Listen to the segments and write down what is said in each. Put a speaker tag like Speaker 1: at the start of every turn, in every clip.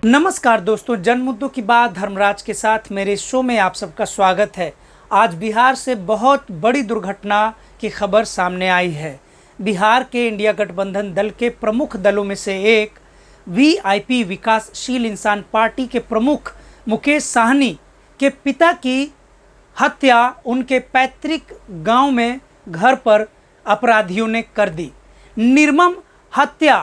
Speaker 1: नमस्कार दोस्तों, जन मुद्दों की बात धर्मराज के साथ मेरे शो में आप सबका स्वागत है। आज बिहार से बहुत बड़ी दुर्घटना की खबर सामने आई है। बिहार के इंडिया गठबंधन दल के प्रमुख दलों में से एक वीआईपी विकासशील इंसान पार्टी के प्रमुख मुकेश साहनी के पिता की हत्या उनके पैतृक गांव में घर पर अपराधियों ने कर दी। निर्मम हत्या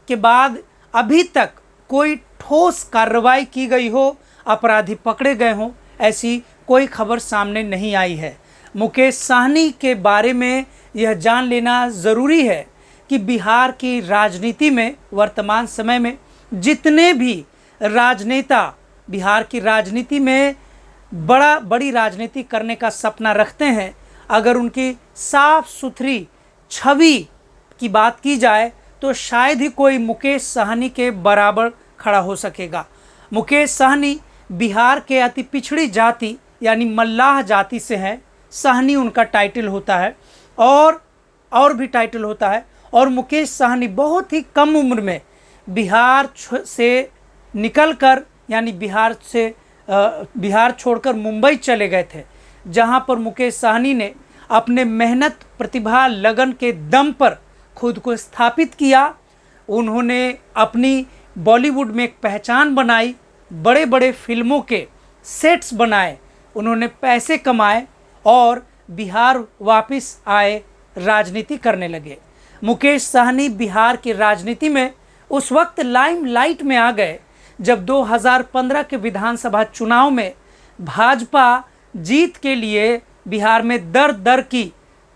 Speaker 1: के बाद अभी तक कोई ठोस कार्रवाई की गई हो, अपराधी पकड़े गए हों, ऐसी कोई खबर सामने नहीं आई है। मुकेश साहनी के बारे में यह जान लेना ज़रूरी है कि बिहार की राजनीति में वर्तमान समय में जितने भी राजनेता बिहार की राजनीति में बड़ी राजनीति करने का सपना रखते हैं, अगर उनकी साफ सुथरी छवि की बात की जाए तो शायद ही कोई मुकेश साहनी के बराबर खड़ा हो सकेगा। मुकेश साहनी बिहार के अति पिछड़ी जाति यानी मल्लाह जाति से हैं। साहनी उनका टाइटल होता है और भी टाइटल होता है। और मुकेश साहनी बहुत ही कम उम्र में बिहार से निकलकर यानी बिहार छोड़कर मुंबई चले गए थे, जहां पर मुकेश साहनी ने अपने मेहनत, प्रतिभा, लगन के दम पर खुद को स्थापित किया। उन्होंने अपनी बॉलीवुड में एक पहचान बनाई, बड़े बड़े फिल्मों के सेट्स बनाए, उन्होंने पैसे कमाए और बिहार वापस आए, राजनीति करने लगे। मुकेश साहनी बिहार की राजनीति में उस वक्त लाइमलाइट में आ गए जब 2015 के विधानसभा चुनाव में भाजपा जीत के लिए बिहार में दर दर की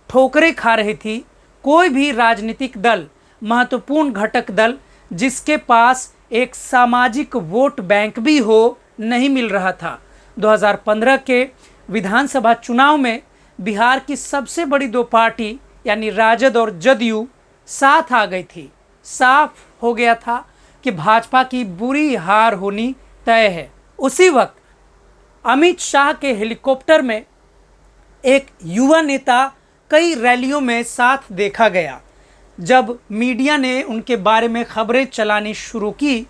Speaker 1: ठोकरें खा रही थी। कोई भी राजनीतिक दल, महत्वपूर्ण घटक दल जिसके पास एक सामाजिक वोट बैंक भी हो, नहीं मिल रहा था। 2015 के विधानसभा चुनाव में बिहार की सबसे बड़ी दो पार्टी यानी राजद और जदयू साथ आ गई थी। साफ हो गया था कि भाजपा की बुरी हार होनी तय है। उसी वक्त अमित शाह के हेलीकॉप्टर में एक युवा नेता कई रैलियों में साथ देखा गया। जब मीडिया ने उनके बारे में खबरें चलानी शुरू की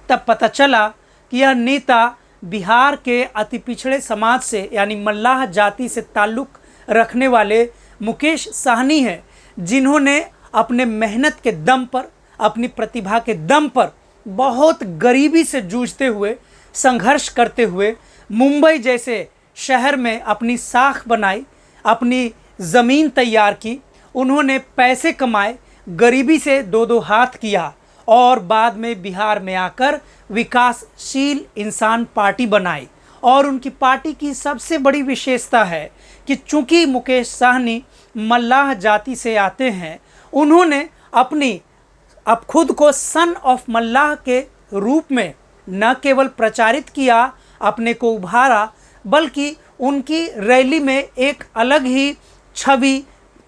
Speaker 1: तब पता चला कि यह नेता बिहार के अति पिछड़े समाज से यानी मल्लाह जाति से ताल्लुक़ रखने वाले मुकेश साहनी हैं, जिन्होंने अपने मेहनत के दम पर, अपनी प्रतिभा के दम पर बहुत गरीबी से जूझते हुए, संघर्ष करते हुए मुंबई जैसे शहर में अपनी साख बनाई, अपनी ज़मीन तैयार की। उन्होंने पैसे कमाए, गरीबी से दो हाथ किया और बाद में बिहार में आकर विकासशील इंसान पार्टी बनाई। और उनकी पार्टी की सबसे बड़ी विशेषता है कि चूंकि मुकेश साहनी मल्लाह जाति से आते हैं, उन्होंने अब खुद को सन ऑफ मल्लाह के रूप में न केवल प्रचारित किया, अपने को उभारा, बल्कि उनकी रैली में एक अलग ही छवि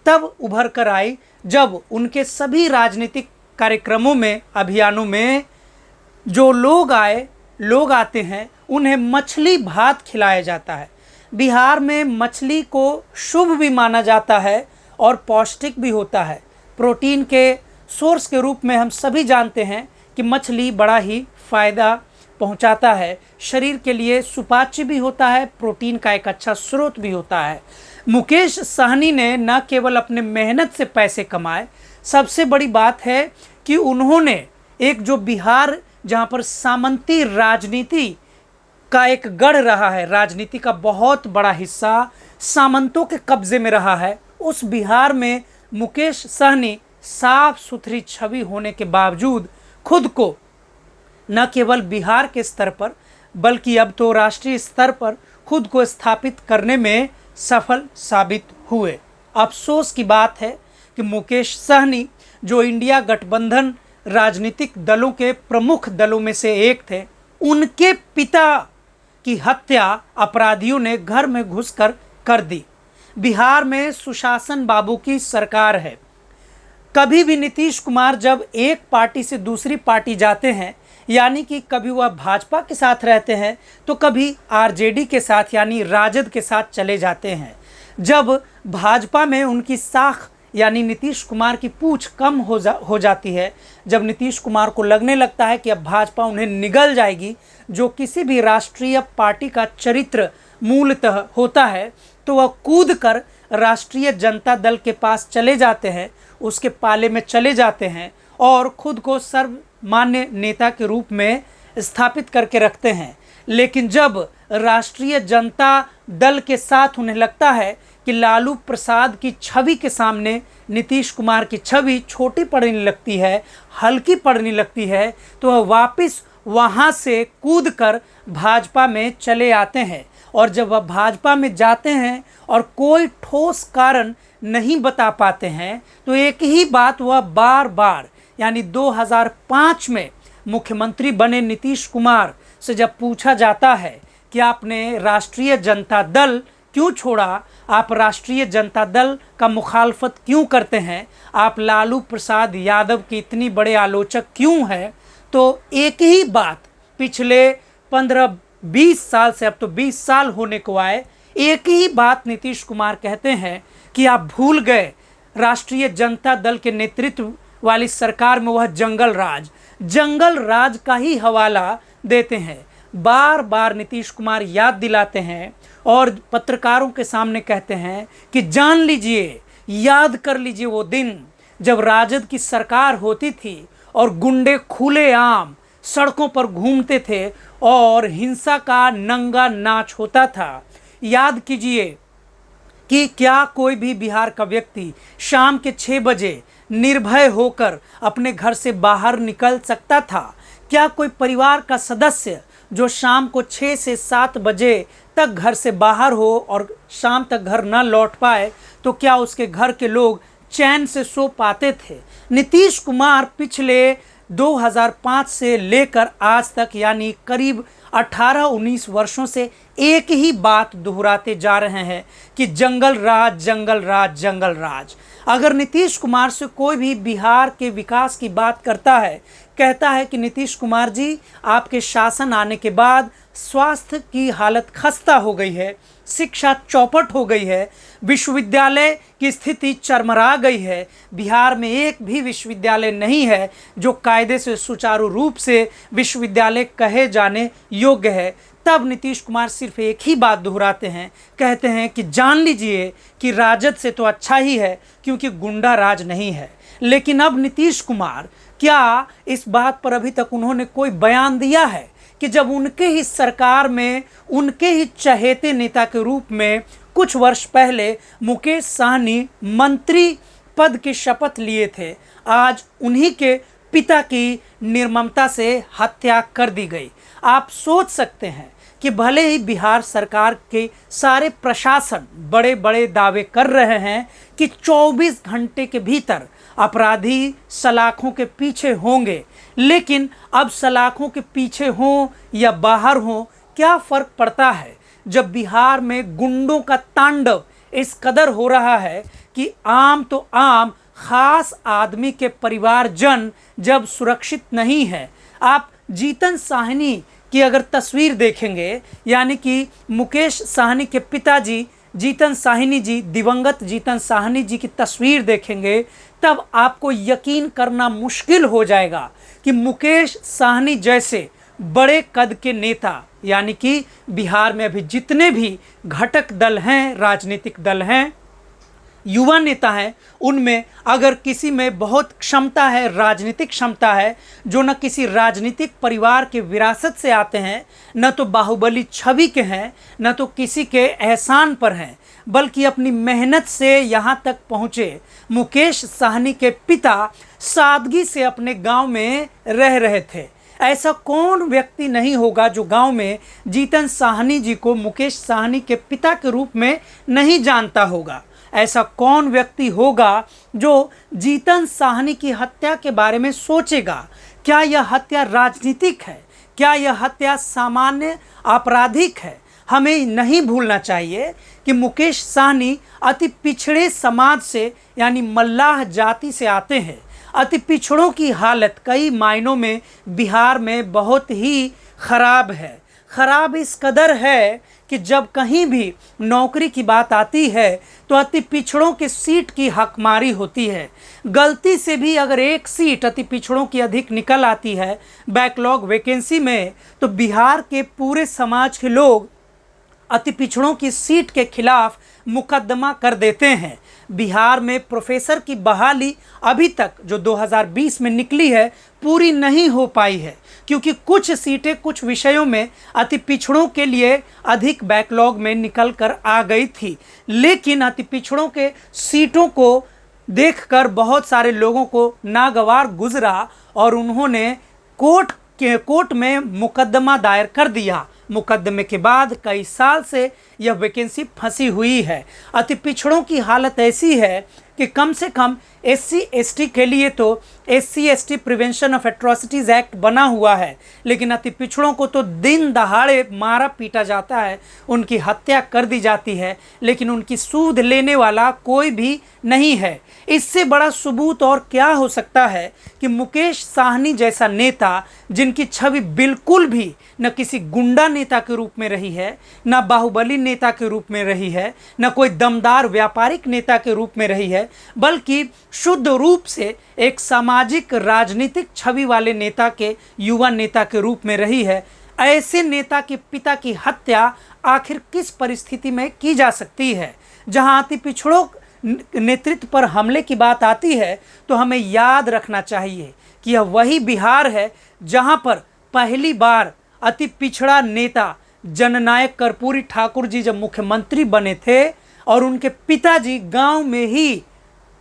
Speaker 1: तब उभर कर आई जब उनके सभी राजनीतिक कार्यक्रमों में, अभियानों में जो लोग आते हैं, उन्हें मछली भात खिलाया जाता है। बिहार में मछली को शुभ भी माना जाता है और पौष्टिक भी होता है। प्रोटीन के सोर्स के रूप में हम सभी जानते हैं कि मछली बड़ा ही फ़ायदा पहुंचाता है, शरीर के लिए सुपाच्य भी होता है, प्रोटीन का एक अच्छा स्रोत भी होता है। मुकेश साहनी ने न केवल अपने मेहनत से पैसे कमाए, सबसे बड़ी बात है कि उन्होंने एक जो बिहार जहां पर सामंती राजनीति का एक गढ़ रहा है, राजनीति का बहुत बड़ा हिस्सा सामंतों के कब्जे में रहा है, उस बिहार में मुकेश साहनी साफ सुथरी छवि होने के बावजूद खुद को न केवल बिहार के स्तर पर बल्कि अब तो राष्ट्रीय स्तर पर खुद को स्थापित करने में सफल साबित हुए। अफसोस की बात है कि मुकेश साहनी जो इंडिया गठबंधन राजनीतिक दलों के प्रमुख दलों में से एक थे, उनके पिता की हत्या अपराधियों ने घर में घुसकर कर दी। बिहार में सुशासन बाबू की सरकार है। कभी भी नीतीश कुमार जब एक पार्टी से दूसरी पार्टी जाते हैं, यानी कि कभी वह भाजपा के साथ रहते हैं तो कभी आरजेडी के साथ यानी राजद के साथ चले जाते हैं। जब भाजपा में उनकी साख यानी नीतीश कुमार की पूछ कम हो जाती है, जब नीतीश कुमार को लगने लगता है कि अब भाजपा उन्हें निगल जाएगी, जो किसी भी राष्ट्रीय पार्टी का चरित्र मूलतः होता है, तो वह कूद कर राष्ट्रीय जनता दल के पास चले जाते हैं, उसके पाले में चले जाते हैं और खुद को सर्वमान्य नेता के रूप में स्थापित करके रखते हैं। लेकिन जब राष्ट्रीय जनता दल के साथ उन्हें लगता है कि लालू प्रसाद की छवि के सामने नीतीश कुमार की छवि छोटी पड़ने लगती है, हल्की पड़ने लगती है, तो वह वापस वहाँ से कूद कर भाजपा में चले आते हैं। और जब वह भाजपा में जाते हैं और कोई ठोस कारण नहीं बता पाते हैं, तो एक ही बात वह बार बार, यानी 2005 में मुख्यमंत्री बने नीतीश कुमार से जब पूछा जाता है कि आपने राष्ट्रीय जनता दल क्यों छोड़ा, आप राष्ट्रीय जनता दल का मुखालफत क्यों करते हैं, आप लालू प्रसाद यादव के इतनी बड़े आलोचक क्यों हैं, तो एक ही बात पिछले 15-20 साल से, अब तो 20 साल होने को आए, एक ही बात नीतीश कुमार कहते हैं कि आप भूल गए राष्ट्रीय जनता दल के नेतृत्व वाली सरकार में वह जंगल राज का ही हवाला देते हैं। बार बार नीतीश कुमार याद दिलाते हैं और पत्रकारों के सामने कहते हैं कि जान लीजिए, याद कर लीजिए वो दिन जब राजद की सरकार होती थी और गुंडे खुलेआम सड़कों पर घूमते थे और हिंसा का नंगा नाच होता था। याद कीजिए कि क्या कोई भी बिहार का व्यक्ति शाम के 6 बजे निर्भय होकर अपने घर से बाहर निकल सकता था? क्या कोई परिवार का सदस्य जो शाम को 6 से 7 बजे तक घर से बाहर हो और शाम तक घर न लौट पाए, तो क्या उसके घर के लोग चैन से सो पाते थे? नीतीश कुमार पिछले 2005 से लेकर आज तक, यानी करीब 18-19 वर्षों से एक ही बात दोहराते जा रहे हैं कि जंगल राज। अगर नीतीश कुमार से कोई भी बिहार के विकास की बात करता है, कहता है कि नीतीश कुमार जी, आपके शासन आने के बाद स्वास्थ्य की हालत खस्ता हो गई है, शिक्षा चौपट हो गई है, विश्वविद्यालय की स्थिति चरमरा गई है, बिहार में एक भी विश्वविद्यालय नहीं है जो कायदे से सुचारू रूप से विश्वविद्यालय कहे जाने योग्य है, तब नीतीश कुमार सिर्फ एक ही बात दोहराते हैं, कहते हैं कि जान लीजिए कि राजद से तो अच्छा ही है क्योंकि गुंडा राज नहीं है। लेकिन अब नीतीश कुमार, क्या इस बात पर अभी तक उन्होंने कोई बयान दिया है कि जब उनके ही सरकार में उनके ही चहेते नेता के रूप में कुछ वर्ष पहले मुकेश सहनी मंत्री पद की शपथ लिए थे, आज उन्हीं के पिता की निर्ममता से हत्या कर दी गई। आप सोच सकते हैं कि भले ही बिहार सरकार के सारे प्रशासन बड़े बड़े दावे कर रहे हैं कि 24 घंटे के भीतर अपराधी सलाखों के पीछे होंगे, लेकिन अब सलाखों के पीछे हों या बाहर हों, क्या फ़र्क पड़ता है जब बिहार में गुंडों का तांडव इस कदर हो रहा है कि आम तो आम, खास आदमी के परिवारजन जब सुरक्षित नहीं है। आप जीतन साहनी की अगर तस्वीर देखेंगे, यानी कि मुकेश सहनी के पिताजी जीतन साहनी जी, दिवंगत जीतन साहनी जी की तस्वीर देखेंगे, तब आपको यकीन करना मुश्किल हो जाएगा कि मुकेश सहनी जैसे बड़े कद के नेता, यानी कि बिहार में अभी जितने भी घटक दल हैं, राजनीतिक दल हैं, युवा नेता हैं, उनमें अगर किसी में बहुत क्षमता है, राजनीतिक क्षमता है, जो न किसी राजनीतिक परिवार के विरासत से आते हैं, न तो बाहुबली छवि के हैं, न तो किसी के एहसान पर हैं, बल्कि अपनी मेहनत से यहाँ तक पहुँचे। मुकेश सहनी के पिता सादगी से अपने गांव में रह रहे थे। ऐसा कौन व्यक्ति नहीं होगा जो गांव में जीतन साहनी जी को मुकेश सहनी के पिता के रूप में नहीं जानता होगा? ऐसा कौन व्यक्ति होगा जो जीतन साहनी की हत्या के बारे में सोचेगा? क्या यह हत्या राजनीतिक है? क्या यह हत्या सामान्य आपराधिक है? हमें नहीं भूलना चाहिए कि मुकेश सहनी अति पिछड़े समाज से, यानी मल्लाह जाति से आते हैं। अति पिछड़ों की हालत कई मायनों में बिहार में बहुत ही खराब है। खराब इस कदर है कि जब कहीं भी नौकरी की बात आती है तो अति पिछड़ों की सीट की हकमारी होती है। गलती से भी अगर एक सीट अति पिछड़ों की अधिक निकल आती है बैकलॉग वैकेंसी में, तो बिहार के पूरे समाज के लोग अति पिछड़ों की सीट के खिलाफ मुकदमा कर देते हैं। बिहार में प्रोफेसर की बहाली अभी तक जो 2020 में निकली है पूरी नहीं हो पाई है, क्योंकि कुछ सीटें कुछ विषयों में अति पिछड़ों के लिए अधिक बैकलॉग में निकल कर आ गई थी। लेकिन अति पिछड़ों के सीटों को देखकर बहुत सारे लोगों को नागवार गुजरा और उन्होंने कोर्ट में मुकदमा दायर कर दिया। मुकदमे के बाद कई साल से यह वैकेंसी फंसी हुई है। अति पिछड़ों की हालत ऐसी है कि कम से कम SC ST के लिए तो SC ST prevention of atrocities act बना हुआ है, लेकिन अति पिछड़ों को तो दिन दहाड़े मारा पीटा जाता है, उनकी हत्या कर दी जाती है, लेकिन उनकी सूद लेने वाला कोई भी नहीं है। इससे बड़ा सबूत और क्या हो सकता है कि मुकेश साहनी जैसा नेता, जिनकी छवि बिल्कुल भी न किसी गुंडा नेता के रूप में रही है, न बाहुबली नेता के रूप में रही है, न कोई दमदार व्यापारिक नेता के रूप में रही है, बल्कि शुद्ध रूप से एक सामाजिक राजनीतिक छवि वाले नेता के युवा नेता के रूप में रही है। ऐसे नेता के पिता की हत्या आखिर किस परिस्थिति में की जा सकती है? जहां अति पिछड़ों नेतृत्व पर हमले की बात आती है तो हमें याद रखना चाहिए कि यह वही बिहार है जहां पर पहली बार अति पिछड़ा नेता जननायक कर्पूरी ठाकुर जी जब मुख्यमंत्री बने थे और उनके पिताजी गांव में ही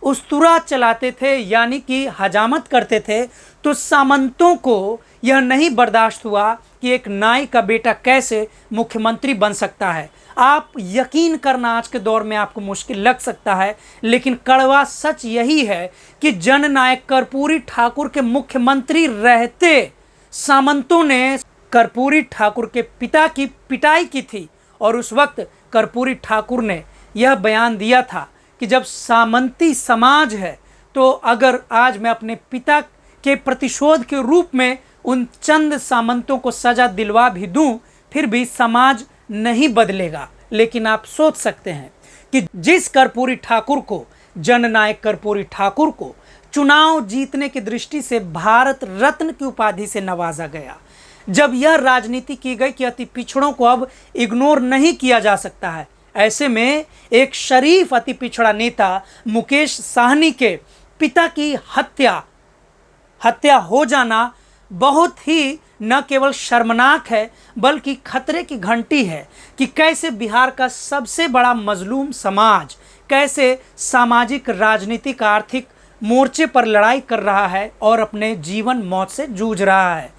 Speaker 1: उस्तुरा चलाते थे, यानी कि हजामत करते थे, तो सामंतों को यह नहीं बर्दाश्त हुआ कि एक नाई का बेटा कैसे मुख्यमंत्री बन सकता है। आप यकीन करना आज के दौर में आपको मुश्किल लग सकता है, लेकिन कड़वा सच यही है कि जननायक कर्पूरी ठाकुर के मुख्यमंत्री रहते सामंतों ने कर्पूरी ठाकुर के पिता की पिटाई की थी। और उस वक्त कर्पूरी ठाकुर ने यह बयान दिया था कि जब सामंती समाज है तो अगर आज मैं अपने पिता के प्रतिशोध के रूप में उन चंद सामंतों को सजा दिलवा भी दूं, फिर भी समाज नहीं बदलेगा। लेकिन आप सोच सकते हैं कि जिस कर्पूरी ठाकुर को, जननायक कर्पूरी ठाकुर को चुनाव जीतने की दृष्टि से भारत रत्न की उपाधि से नवाजा गया, जब यह राजनीति की गई कि अति पिछड़ों को अब इग्नोर नहीं किया जा सकता है, ऐसे में एक शरीफ अति पिछड़ा नेता मुकेश साहनी के पिता की हत्या हो जाना बहुत ही न केवल शर्मनाक है बल्कि खतरे की घंटी है कि कैसे बिहार का सबसे बड़ा मजलूम समाज कैसे सामाजिक, राजनीतिक, आर्थिक मोर्चे पर लड़ाई कर रहा है और अपने जीवन मौत से जूझ रहा है।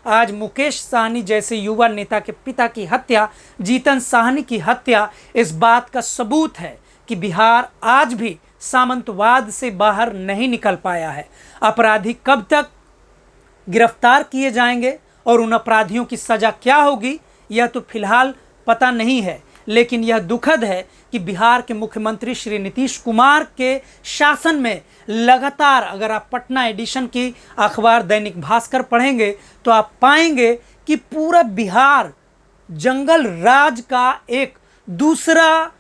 Speaker 1: आज मुकेश साहनी जैसे युवा नेता के पिता की हत्या, जीतन साहनी की हत्या इस बात का सबूत है कि बिहार आज भी सामंतवाद से बाहर नहीं निकल पाया है। अपराधी कब तक गिरफ्तार किए जाएंगे और उन अपराधियों की सज़ा क्या होगी यह तो फिलहाल पता नहीं है, लेकिन यह दुखद है कि बिहार के मुख्यमंत्री श्री नीतीश कुमार के शासन में लगातार, अगर आप पटना एडिशन की अखबार दैनिक भास्कर पढ़ेंगे तो आप पाएंगे कि पूरा बिहार जंगल राज का एक दूसरा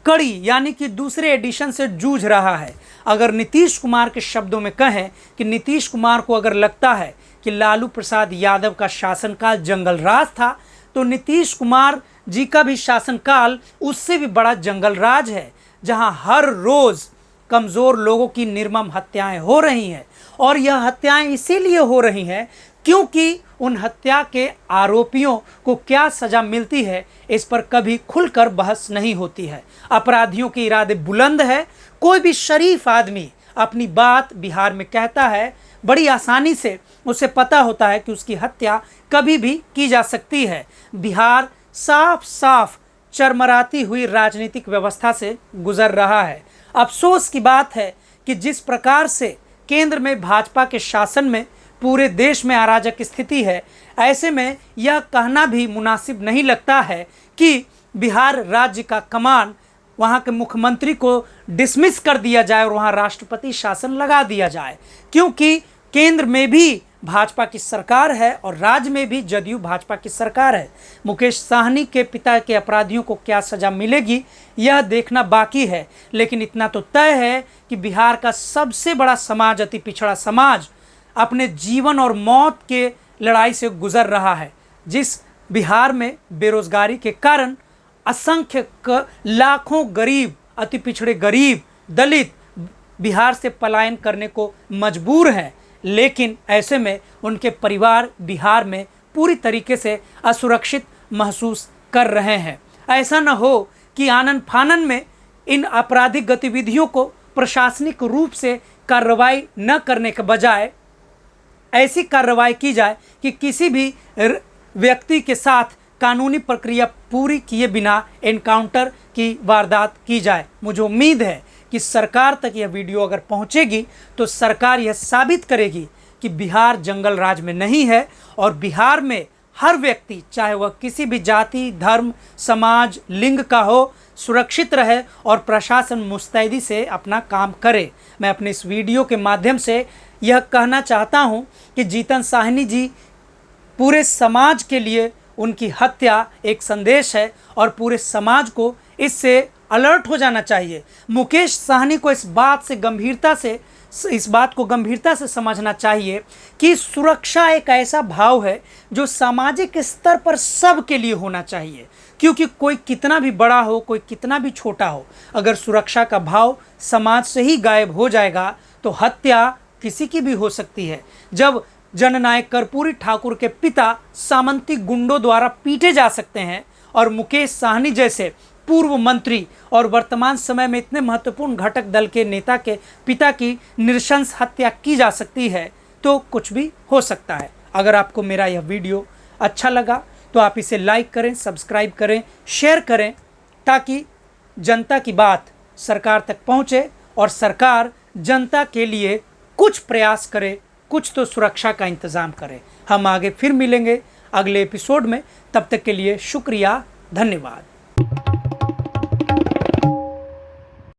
Speaker 1: कड़ी यानी कि दूसरे एडिशन से जूझ रहा है। अगर नीतीश कुमार के शब्दों में कहें कि नीतीश कुमार को अगर लगता है कि लालू प्रसाद यादव का शासनकाल जंगल राज था, तो नीतीश कुमार जी का भी शासनकाल उससे भी बड़ा जंगल राज है, जहां हर रोज कमज़ोर लोगों की निर्मम हत्याएं हो रही हैं। और यह हत्याएं इसीलिए हो रही हैं क्योंकि उन हत्या के आरोपियों को क्या सज़ा मिलती है इस पर कभी खुलकर बहस नहीं होती है। अपराधियों के इरादे बुलंद है। कोई भी शरीफ आदमी अपनी बात बिहार में कहता है, बड़ी आसानी से उसे पता होता है कि उसकी हत्या कभी भी की जा सकती है। बिहार साफ साफ चरमराती हुई राजनीतिक व्यवस्था से गुजर रहा है। अफसोस की बात है कि जिस प्रकार से केंद्र में भाजपा के शासन में पूरे देश में अराजक स्थिति है, ऐसे में यह कहना भी मुनासिब नहीं लगता है कि बिहार राज्य का कमान वहाँ के मुख्यमंत्री को डिसमिस कर दिया जाए और वहाँ राष्ट्रपति शासन लगा दिया जाए, क्योंकि केंद्र में भी भाजपा की सरकार है और राज्य में भी जदयू भाजपा की सरकार है। मुकेश साहनी के पिता के अपराधियों को क्या सज़ा मिलेगी यह देखना बाकी है, लेकिन इतना तो तय है कि बिहार का सबसे बड़ा समाज, अति पिछड़ा समाज, अपने जीवन और मौत के लड़ाई से गुजर रहा है। जिस बिहार में बेरोजगारी के कारण असंख्य लाखों गरीब, अति पिछड़े गरीब, दलित बिहार से पलायन करने को मजबूर हैं, लेकिन ऐसे में उनके परिवार बिहार में पूरी तरीके से असुरक्षित महसूस कर रहे हैं। ऐसा न हो कि आनन फानन में इन आपराधिक गतिविधियों को प्रशासनिक रूप से कार्रवाई न करने के बजाय ऐसी कार्रवाई की जाए कि किसी भी व्यक्ति के साथ कानूनी प्रक्रिया पूरी किए बिना एनकाउंटर की वारदात की जाए। मुझे उम्मीद है कि सरकार तक यह वीडियो अगर पहुंचेगी तो सरकार यह साबित करेगी कि बिहार जंगल राज में नहीं है और बिहार में हर व्यक्ति, चाहे वह किसी भी जाति, धर्म, समाज, लिंग का हो, सुरक्षित रहे और प्रशासन मुस्तैदी से अपना काम करे। मैं अपने इस वीडियो के माध्यम से यह कहना चाहता हूं कि जीतन साहनी जी, पूरे समाज के लिए उनकी हत्या एक संदेश है और पूरे समाज को इससे अलर्ट हो जाना चाहिए। मुकेश साहनी को इस बात को गंभीरता से समझना चाहिए कि सुरक्षा एक ऐसा भाव है जो सामाजिक स्तर पर सब के लिए होना चाहिए, क्योंकि कोई कितना भी बड़ा हो, कोई कितना भी छोटा हो, अगर सुरक्षा का भाव समाज से ही गायब हो जाएगा तो हत्या किसी की भी हो सकती है। जब जननायक कर्पूरी ठाकुर के पिता सामंती गुंडों द्वारा पीटे जा सकते हैं और मुकेश साहनी जैसे पूर्व मंत्री और वर्तमान समय में इतने महत्वपूर्ण घटक दल के नेता के पिता की नृशंस हत्या की जा सकती है, तो कुछ भी हो सकता है। अगर आपको मेरा यह वीडियो अच्छा लगा तो आप इसे लाइक करें, सब्सक्राइब करें, शेयर करें, ताकि जनता की बात सरकार तक पहुंचे और सरकार जनता के लिए कुछ प्रयास करे, कुछ तो सुरक्षा का इंतज़ाम करे। हम आगे फिर मिलेंगे अगले एपिसोड में। तब तक के लिए शुक्रिया, धन्यवाद।